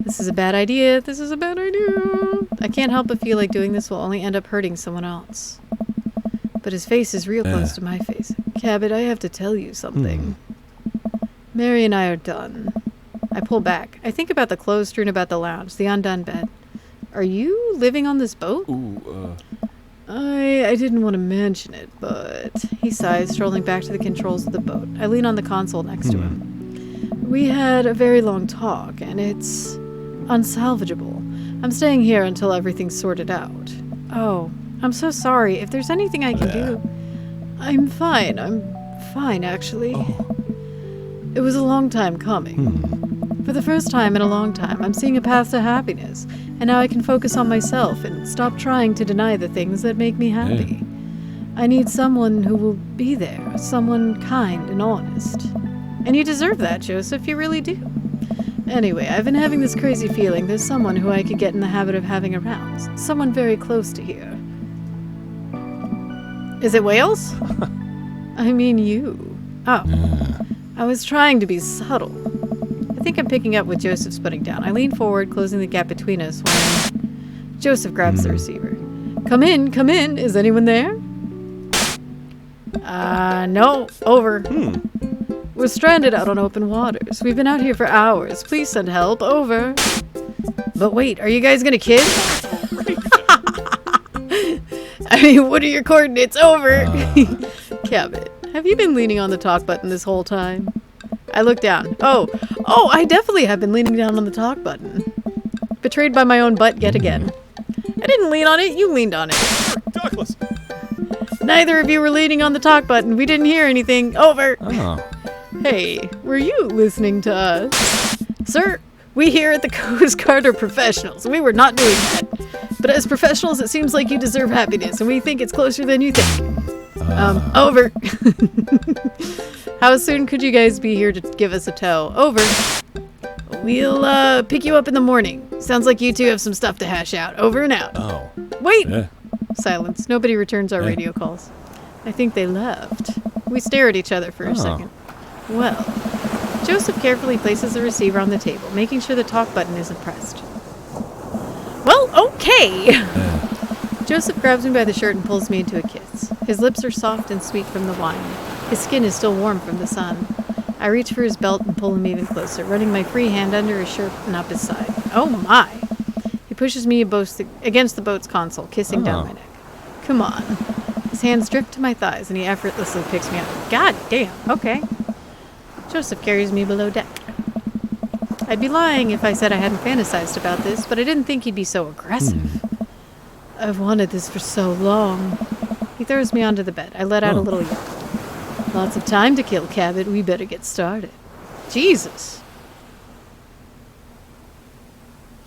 This is a bad idea. This is a bad idea. I can't help but feel like doing this will only end up hurting someone else. But his face is real close to my face. Cabot, I have to tell you something. Mary and I are done. I pull back. I think about the clothes strewn about the lounge, the undone bed. Are you living on this boat? I didn't want to mention it, but... He sighs, strolling back to the controls of the boat. I lean on the console next to him. We had a very long talk, and it's unsalvageable. I'm staying here until everything's sorted out. Oh, I'm so sorry. If there's anything I can do... I'm fine, actually. It was a long time coming. For the first time in a long time, I'm seeing a path to happiness, and now I can focus on myself and stop trying to deny the things that make me happy. I need someone who will be there, someone kind and honest. And you deserve that, Joseph, you really do. Anyway, I've been having this crazy feeling there's someone who I could get in the habit of having around. Someone very close to here. Is it whales? I mean you. Oh. I was trying to be subtle. I think I'm picking up what Joseph's putting down. I lean forward, closing the gap between us when Joseph grabs the receiver. Come in, come in. Is anyone there? No. Over. We're stranded out on open waters. We've been out here for hours. Please send help. Over. But wait, are you guys gonna kiss? I mean, what are your coordinates? Over. Cabot, have you been leaning on the talk button this whole time? I look down. Oh, I definitely have been leaning down on the talk button. Betrayed by my own butt yet again. I didn't lean on it, you leaned on it. Douglas! Neither of you were leaning on the talk button. We didn't hear anything. Over. Oh. Hey, were you listening to us? Sir, we here at the Coast Guard are professionals. We were not doing that. But as professionals, it seems like you deserve happiness, and we think it's closer than you think. Over. How soon could you guys be here to give us a tow? Over. We'll, pick you up in the morning. Sounds like you two have some stuff to hash out. Over and out. Oh. Wait! Yeah. Silence. Nobody returns our radio calls. I think they left. We stare at each other for a second. Well, Joseph carefully places the receiver on the table, making sure the talk button isn't pressed. Well, okay! Joseph grabs me by the shirt and pulls me into a kiss. His lips are soft and sweet from the wine. His skin is still warm from the sun. I reach for his belt and pull him even closer, running my free hand under his shirt and up his side. Oh my! He pushes me against the boat's console, kissing down my neck. Come on. His hands drift to my thighs and he effortlessly picks me up. God damn, okay. Joseph carries me below deck. I'd be lying if I said I hadn't fantasized about this, but I didn't think he'd be so aggressive. I've wanted this for so long. He throws me onto the bed. I let out a little yell. Lots of time to kill, Cabot. We better get started. Jesus.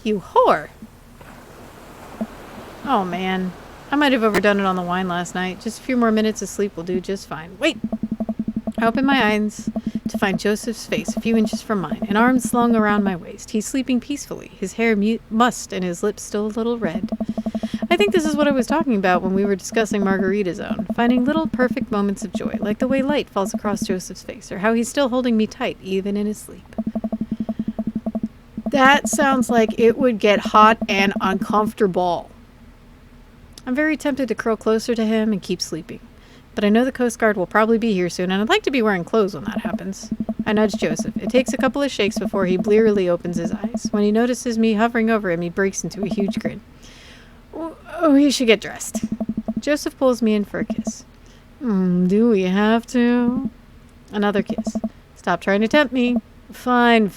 You whore. Oh, man. I might have overdone it on the wine last night. Just a few more minutes of sleep will do just fine. Wait. I open my eyes to find Joseph's face a few inches from mine, an arm slung around my waist. He's sleeping peacefully, his hair mussed and his lips still a little red. I think this is what I was talking about when we were discussing Margarita Zone, finding little perfect moments of joy, like the way light falls across Joseph's face, or how he's still holding me tight, even in his sleep. That sounds like it would get hot and uncomfortable. I'm very tempted to curl closer to him and keep sleeping. But I know the Coast Guard will probably be here soon, and I'd like to be wearing clothes when that happens. I nudge Joseph. It takes a couple of shakes before he blearily opens his eyes. When he notices me hovering over him, he breaks into a huge grin. Oh, he should get dressed. Joseph pulls me in for a kiss. Do we have to? Another kiss. Stop trying to tempt me. Fine.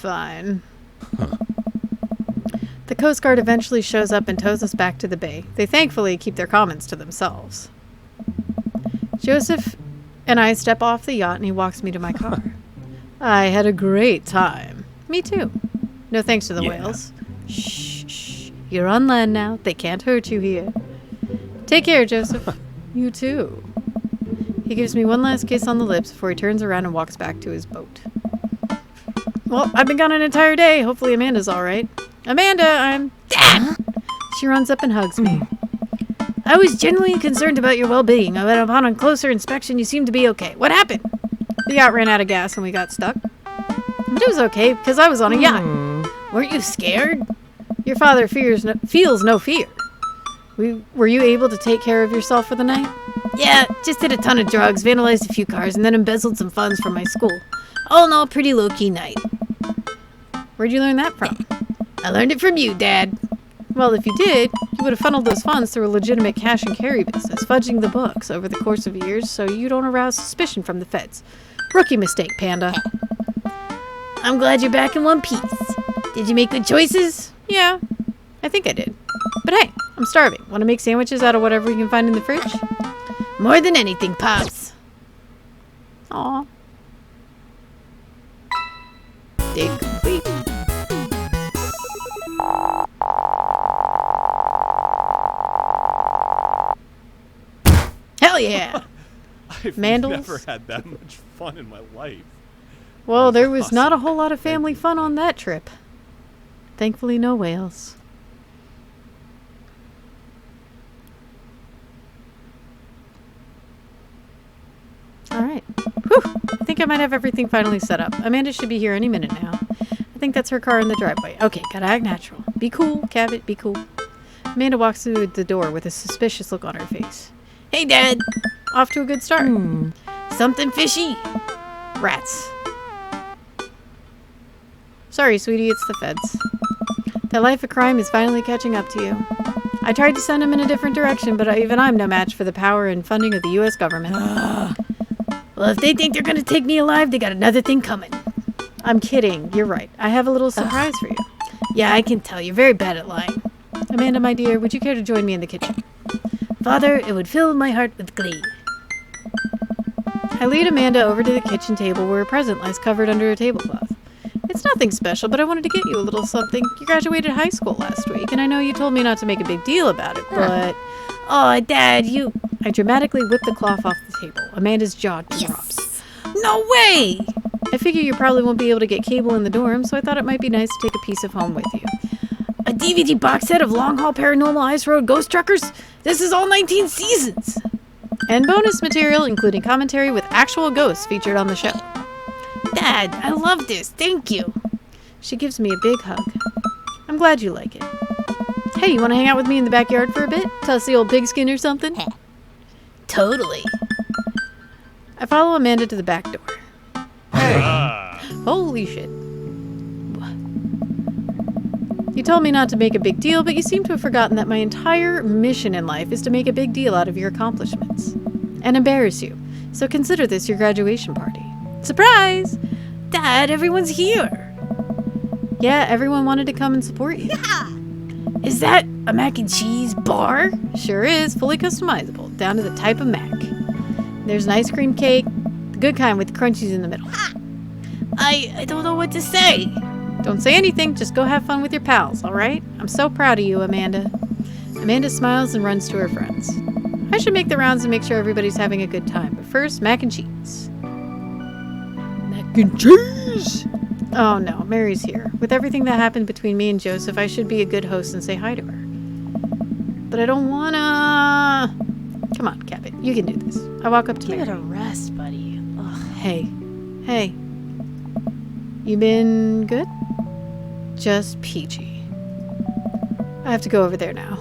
The Coast Guard eventually shows up and tows us back to the bay. They thankfully keep their comments to themselves. Joseph and I step off the yacht and he walks me to my car. I had a great time. Me too. No thanks to the whales. Shh. You're on land now. They can't hurt you here. Take care, Joseph. You too. He gives me one last kiss on the lips before he turns around and walks back to his boat. Well, I've been gone an entire day. Hopefully Amanda's all right. Amanda, I'm... Dad! She runs up and hugs me. I was genuinely concerned about your well-being, but upon a closer inspection, you seem to be okay. What happened? The yacht ran out of gas and we got stuck. But it was okay, because I was on a yacht. Weren't you scared? Your father feels no fear. Were you able to take care of yourself for the night? Yeah, just did a ton of drugs, vandalized a few cars, and then embezzled some funds from my school. All in all, pretty low-key night. Where'd you learn that from? I learned it from you, Dad. Well, if you did, you would have funneled those funds through a legitimate cash and carry business, fudging the books over the course of years so you don't arouse suspicion from the feds. Rookie mistake, Panda. I'm glad you're back in one piece. Did you make good choices? Yeah, I think I did. But hey, I'm starving. Want to make sandwiches out of whatever we can find in the fridge? More than anything, Pops. Aw. Dig complete. Hell yeah! I've Mandals? never had that much fun in my life. Well, there was Awesome. not a whole lot of family fun on that trip. Thankfully, no whales. All right. Whew. I think think I might have everything finally set up. Amanda should be here any minute now. I think that's her car in the driveway. Okay, gotta act natural. Be cool, Cabot, be cool. Amanda walks through the door with a suspicious look on her face. Hey, Dad. Off to a good start. Something fishy. Rats. Sorry, sweetie, it's the feds. That life of crime is finally catching up to you. I tried to send him in a different direction, but even I'm no match for the power and funding of the U.S. government. Well, if they think they're gonna take me alive, they got another thing coming. I'm kidding. You're right. I have a little surprise for you. Yeah, I can tell. You're very bad at lying. Amanda, my dear, would you care to join me in the kitchen? Father, it would fill my heart with glee. I lead Amanda over to the kitchen table where a present lies covered under a tablecloth. It's nothing special, but I wanted to get you a little something. You graduated high school last week, and I know you told me not to make a big deal about it, but... Oh, Dad, you... I dramatically whip the cloth off the table. Amanda's jaw drops. No way! I figure you probably won't be able to get cable in the dorm, so I thought it might be nice to take a piece of home with you. A DVD box set of Long Haul Paranormal Ice Road Ghost Truckers? This is all 19 seasons! And bonus material, including commentary with actual ghosts featured on the show. Dad, I love this. Thank you. She gives me a big hug. I'm glad you like it. Hey, you want to hang out with me in the backyard for a bit? Toss the old pigskin or something? Totally. I follow Amanda to the back door. Ah. Holy shit. You told me not to make a big deal, but you seem to have forgotten that my entire mission in life is to make a big deal out of your accomplishments. And embarrass you. So consider this your graduation party. Surprise! Dad, everyone's here. Yeah, everyone wanted to come and support you. Is that a mac and cheese bar? Sure is, fully customizable, down to the type of mac. There's an ice cream cake, the good kind with crunchies in the middle. I don't know what to say. Don't say anything, just go have fun with your pals, alright? I'm so proud of you, Amanda. Amanda smiles and runs to her friends. I should make the rounds and make sure everybody's having a good time, but first, mac and cheese. Mac and cheese! Oh no, Mary's here. With everything that happened between me and Joseph, I should be a good host and say hi to her. But I don't wanna... Come on, Cabot, you can do this. I walk up to Give Mary. it a rest, buddy. Ugh. Hey. You been good? Just peachy. I have to go over there now.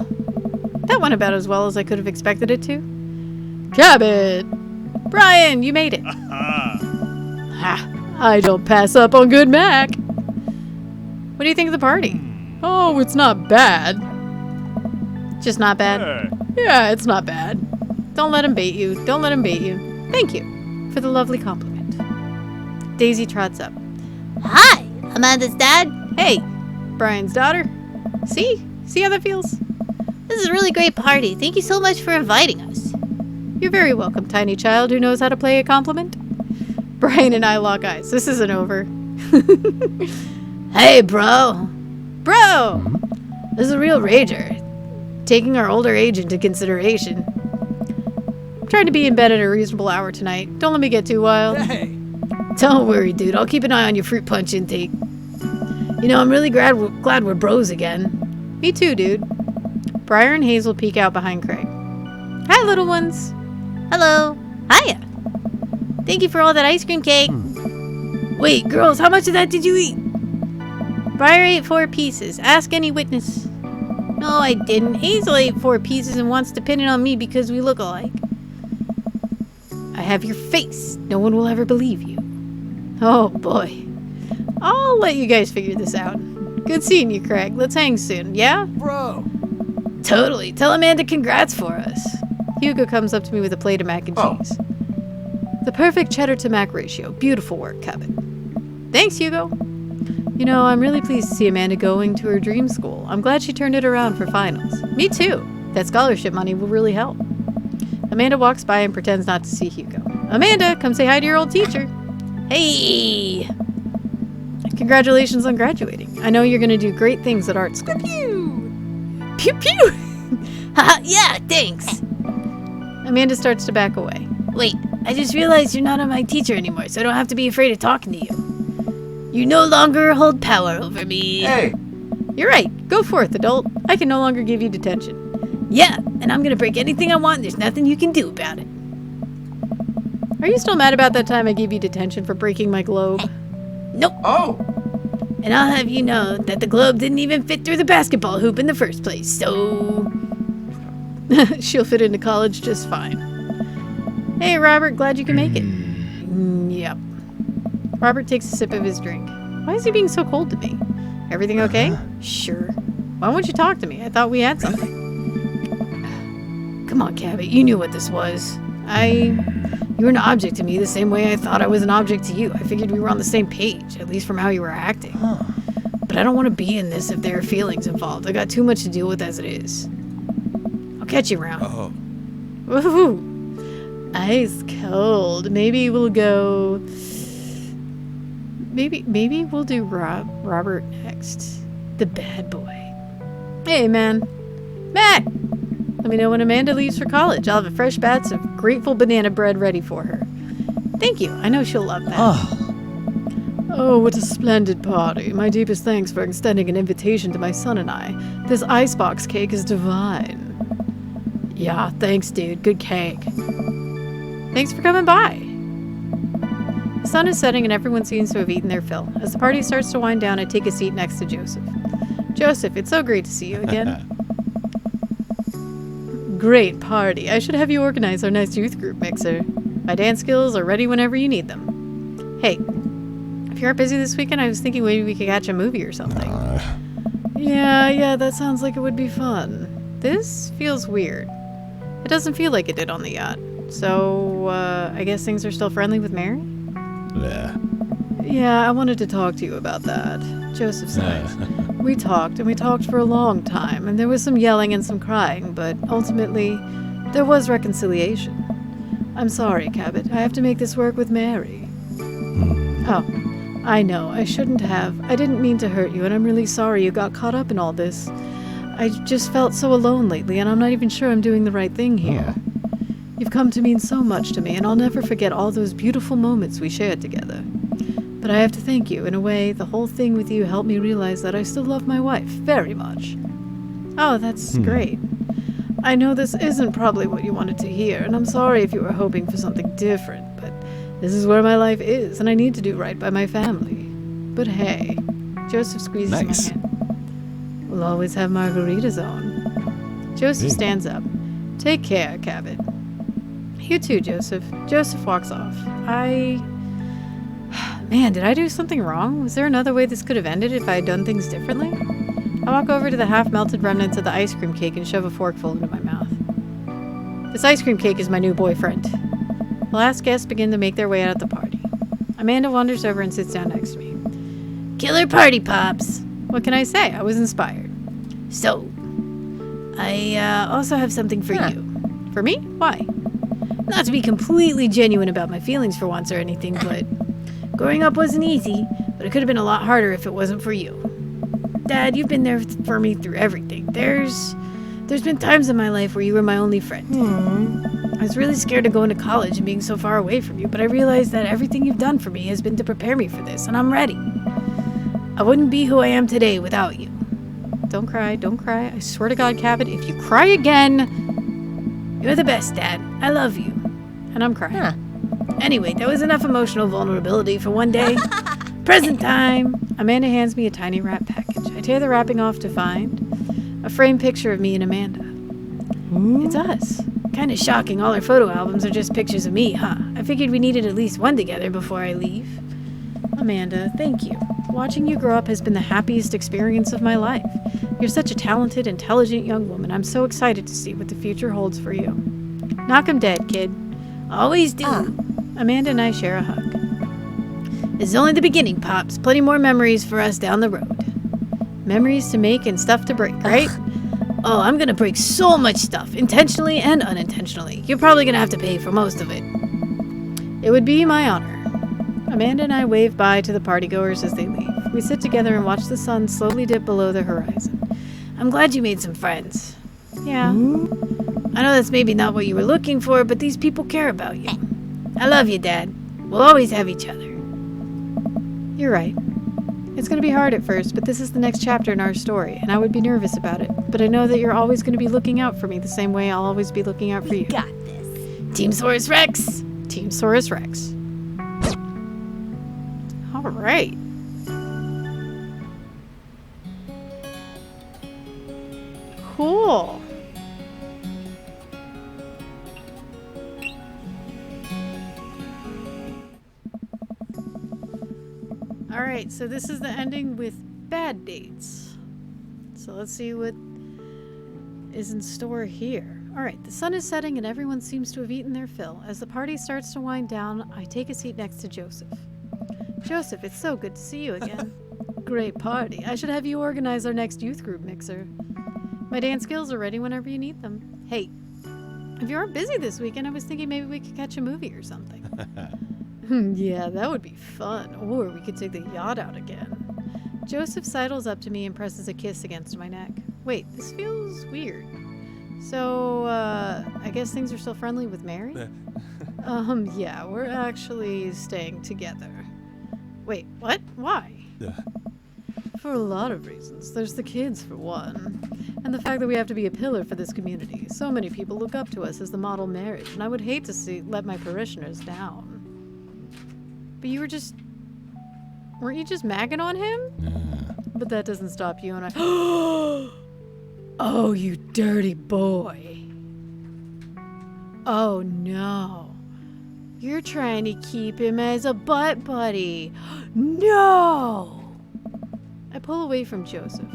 That went about as well as I could have expected it to. Cabot! Brian, you made it. Ha! I don't pass up on good mac. What do you think of the party? Oh, it's not bad. Just not bad? Hey. Yeah, it's not bad. Don't let him bait you. Don't let him bait you. Thank you for the lovely compliment. Daisy trots up. Hi, Amanda's dad. Hey, Brian's daughter. See how that feels? This is a really great party. Thank you so much for inviting us. You're very welcome, tiny child who knows how to play a compliment. Brian and I lock eyes. This isn't over. Hey, bro. Bro! This is a real rager. Taking our older age into consideration. I'm trying to be in bed at a reasonable hour tonight. Don't let me get too wild. Don't worry, dude. I'll keep an eye on your fruit punch intake. You know, I'm really glad we're bros again. Me too, dude. Briar and Hazel peek out behind Craig. Hi, little ones. Hello. Hiya. Thank you for all that ice cream cake. Wait, girls, how much of that did you eat? Briar ate 4 pieces. Ask any witness. No, I didn't. Hazel ate 4 pieces and wants to pin it on me because we look alike. I have your face. No one will ever believe you. Oh, boy. I'll let you guys figure this out. Good seeing you, Craig. Let's hang soon, yeah? Bro. Totally. Tell Amanda congrats for us. Hugo comes up to me with a plate of mac and cheese. The perfect cheddar to mac ratio. Beautiful work, Kevin. Thanks, Hugo. You know, I'm really pleased to see Amanda going to her dream school. I'm glad she turned it around for finals. Me too. That scholarship money will really help. Amanda walks by and pretends not to see Hugo. Amanda, come say hi to your old teacher. Hey! Congratulations on graduating. I know you're going to do great things at art school. Pew! Pew pew! Haha, yeah, thanks. Amanda starts to back away. Wait, I just realized you're not my teacher anymore, so I don't have to be afraid of talking to you. You no longer hold power over me. Hey. You're right. Go forth, adult. I can no longer give you detention. Yeah, and I'm gonna break anything I want and there's nothing you can do about it. Are you still mad about that time I gave you detention for breaking my globe? Nope. Oh! And I'll have you know that the globe didn't even fit through the basketball hoop in the first place, so... She'll fit into college just fine. Hey, Robert, glad you can make it. Yep. Robert takes a sip of his drink. Why is he being so cold to me? Everything okay? Sure. Why won't you talk to me? I thought we had something. Come on, Cabot, you knew what this was. You were an object to me the same way I thought I was an object to you. I figured we were on the same page, at least from how you were acting. But I don't want to be in this if there are feelings involved. I got too much to deal with as it is. I'll catch you around. Oh. Woohoo! Ice cold. Maybe we'll go... Maybe we'll do Robert next. The bad boy. Hey, man. Matt! Let me know when Amanda leaves for college. I'll have a fresh batch of grateful banana bread ready for her. Thank you. I know she'll love that. Oh, what a splendid party. My deepest thanks for extending an invitation to my son and I. This icebox cake is divine. Yeah, thanks, dude. Good cake. Thanks for coming by. The sun is setting and everyone seems to have eaten their fill. As the party starts to wind down, I take a seat next to Joseph. Joseph, it's so great to see you again. Great party. I should have you organize our next youth group mixer. My dance skills are ready whenever you need them. Hey, if you aren't busy this weekend, I was thinking maybe we could catch a movie or something. Yeah, that sounds like it would be fun. This feels weird. It doesn't feel like it did on the yacht. So, I guess things are still friendly with Mary? Yeah. Yeah, I wanted to talk to you about that. Joseph said. We talked for a long time, and there was some yelling and some crying, but ultimately, there was reconciliation. I'm sorry, Cabot. I have to make this work with Mary. Oh, I know. I shouldn't have. I didn't mean to hurt you, and I'm really sorry you got caught up in all this. I just felt so alone lately, and I'm not even sure I'm doing the right thing here. You've come to mean so much to me, and I'll never forget all those beautiful moments we shared together. But I have to thank you. In a way, the whole thing with you helped me realize that I still love my wife very much. Oh, that's great. I know this isn't probably what you wanted to hear, and I'm sorry if you were hoping for something different, but this is where my life is, and I need to do right by my family. But hey, Joseph squeezes my hand. We'll always have margaritas on. Joseph stands up. Take care, Cabot. You too, Joseph. Joseph walks off. Man, did I do something wrong? Was there another way this could have ended if I had done things differently? I walk over to the half-melted remnants of the ice cream cake and shove a forkful into my mouth. This ice cream cake is my new boyfriend. The last guests begin to make their way out of the party. Amanda wanders over and sits down next to me. Killer party, Pops. What can I say? I was inspired. So, I also have something for you. For me? Why? Not to be completely genuine about my feelings for once or anything, but growing up wasn't easy, but it could have been a lot harder if it wasn't for you. Dad, you've been there for me through everything. There's been times in my life where you were my only friend. I was really scared of going to college and being so far away from you, but I realized that everything you've done for me has been to prepare me for this, and I'm ready. I wouldn't be who I am today without you. Don't cry. I swear to God, Cabot, if you cry again... You're the best, Dad. I love you. And I'm crying. Anyway, that was enough emotional vulnerability for one day. Present time. Amanda hands me a tiny wrap package. I tear the wrapping off to find a framed picture of me and Amanda. It's us. Kinda shocking. All our photo albums are just pictures of me, huh? I figured we needed at least one together before I leave. Amanda, thank you. Watching you grow up has been the happiest experience of my life. You're such a talented, intelligent young woman. I'm so excited to see what the future holds for you. Knock 'em dead, kid. Always do. Amanda and I share a hug. This is only the beginning, Pops. Plenty more memories for us down the road. Memories to make and stuff to break, right? Oh, I'm gonna break so much stuff, intentionally and unintentionally. You're probably gonna have to pay for most of it. It would be my honor. Amanda and I wave bye to the partygoers as they leave. We sit together and watch the sun slowly dip below the horizon. I'm glad you made some friends. Yeah. I know that's maybe not what you were looking for, but these people care about you. I love you, Dad. We'll always have each other. You're right. It's going to be hard at first, but this is the next chapter in our story, and I would be nervous about it. But I know that you're always going to be looking out for me the same way I'll always be looking out for you. Got this. Team Saurus Rex. Teamsaurus Rex. All right. Cool. All right, so this is the ending with bad dates. So let's see what is in store here. All right, the sun is setting and everyone seems to have eaten their fill. As the party starts to wind down, I take a seat next to Joseph. Joseph, it's so good to see you again. Great party. I should have you organize our next youth group mixer. My dance skills are ready whenever you need them. Hey, if you aren't busy this weekend, I was thinking maybe we could catch a movie or something. Yeah, that would be fun. Or we could take the yacht out again. Joseph sidles up to me and presses a kiss against my neck. Wait, this feels weird. So, I guess things are still friendly with Mary? Yeah, we're actually staying together. Wait, what? Why? For a lot of reasons. There's the kids, for one. And the fact that we have to be a pillar for this community. So many people look up to us as the model marriage, and I would hate to let my parishioners down. But weren't you just magging on him? Yeah. But that doesn't stop you and I... Oh, you dirty boy. Oh, no. You're trying to keep him as a butt buddy. No! I pull away from Joseph.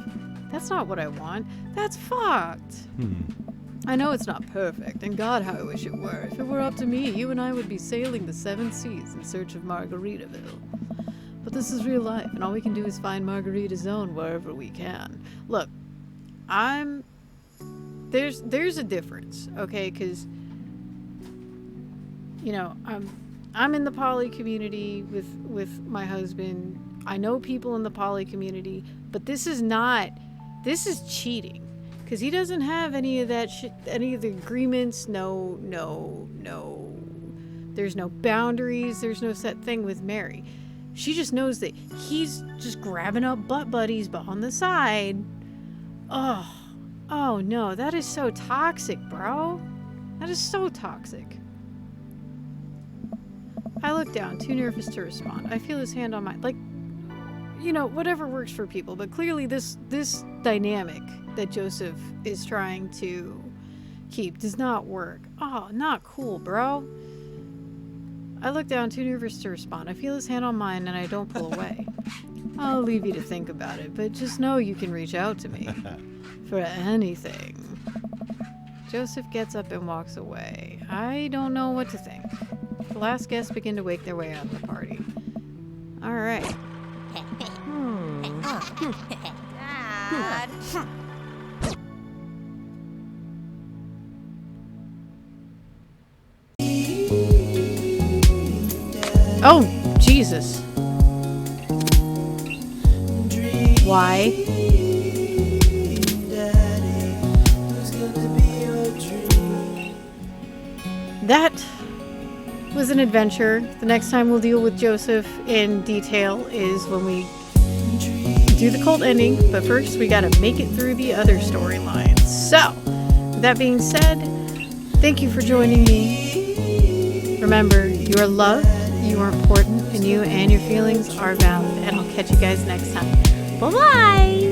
That's not what I want. That's fucked. I know it's not perfect, and God, how I wish it were. If it were up to me, you and I would be sailing the 7 seas in search of Margaritaville. But this is real life, and all we can do is find Margarita Zone wherever we can. Look, there's a difference, okay? Because, you know, I'm in the poly community with my husband. I know people in the poly community, but this is cheating. Because he doesn't have any of that shit, any of the agreements, no. There's no boundaries, there's no set thing with Mary. She just knows that he's just grabbing up butt buddies, but on the side. Oh no, that is so toxic, bro. That is so toxic. I look down, too nervous to respond. I feel his hand on my, whatever works for people, but clearly this dynamic that Joseph is trying to keep does not work. Oh, not cool, bro. I look down, too nervous to respond. I feel his hand on mine and I don't pull away. I'll leave you to think about it, but just know you can reach out to me for anything. Joseph gets up and walks away. I don't know what to think. The last guests begin to wake their way out of the party. All right. Dad. Oh, Jesus. Why? That was an adventure. The next time we'll deal with Joseph in detail is when we do the cult ending, but first we gotta make it through the other storylines. So, with that being said, thank you for joining me. Remember, you are loved, you are important, and you and your feelings are valid. And I'll catch you guys next time. Bye-bye!